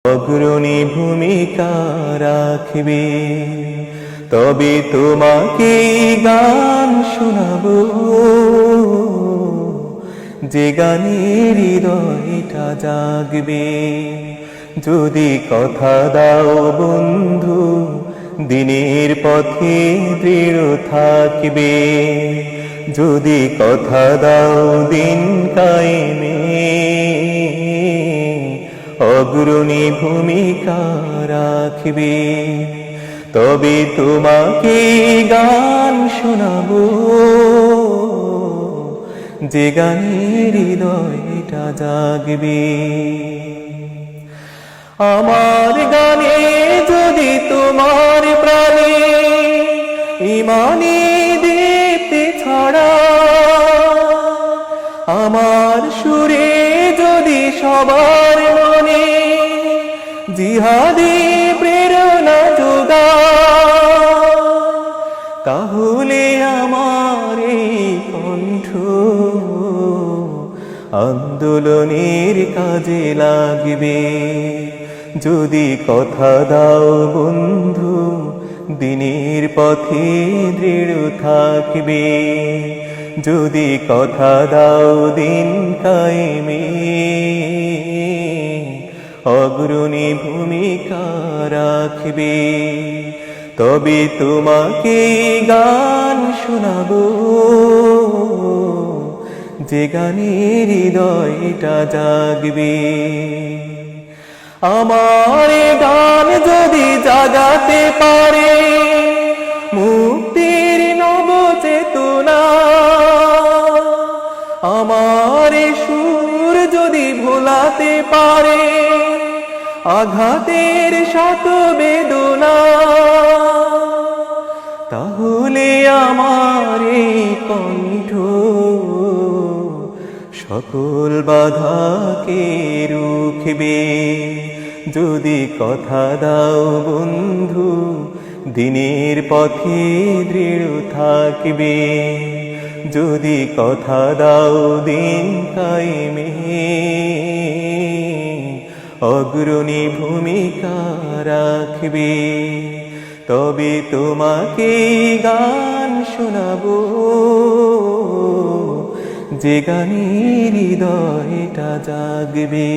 অগ্রণী ভূমিকা রাখবে। তবে তোমাকে গান শোনাবো, যে গানের হৃদয়টা জাগবে। যদি কথা দাও বন্ধু, দিনের পথে দৃঢ় থাকবে। যদি কথা দাও দিন কায়েমে, অগ্রণী ভূমিকা রাখবে। তবে তোমাকে গান শোনাবো, যে গানের হৃদয়টা জাগবে। আমার গানে যদি তোমার প্রাণে ইমানি দীপ্তি ছড়া, আমার সুরে যদি সবার মনে জিহাদি প্রেরণা যোগা, তাহলে আমার এই কণ্ঠ আন্দোলনের কাজে লাগবে। যদি কথা দাও বন্ধু, দিনের পথে দৃঢ় থাকবে। যদি কথা দাও দিন কায়েমে, অগ্রণী ভূমিকা রাখবে। তবে তোমাকে গান শোনাবো, যে গানের হৃদয়টা জাগবে। আমার গান যদি জাগাতে পারে মুক্তির নব চেতনা, আমার সুর যদি ভোলাতে পারে আঘাতের শত বেদনা, তাহলে আমার এই কণ্ঠ সকল বাধাকে রুখবে। যদি কথা দাও বন্ধু, দিনের পথে দৃঢ় থাকবে। যদি কথা দাও দিন কায়েমে, অগ্রণী ভূমিকা রাখবে। তবে তোমাকে গান শোনাবো, যে গানের হৃদয়টা জাগবে।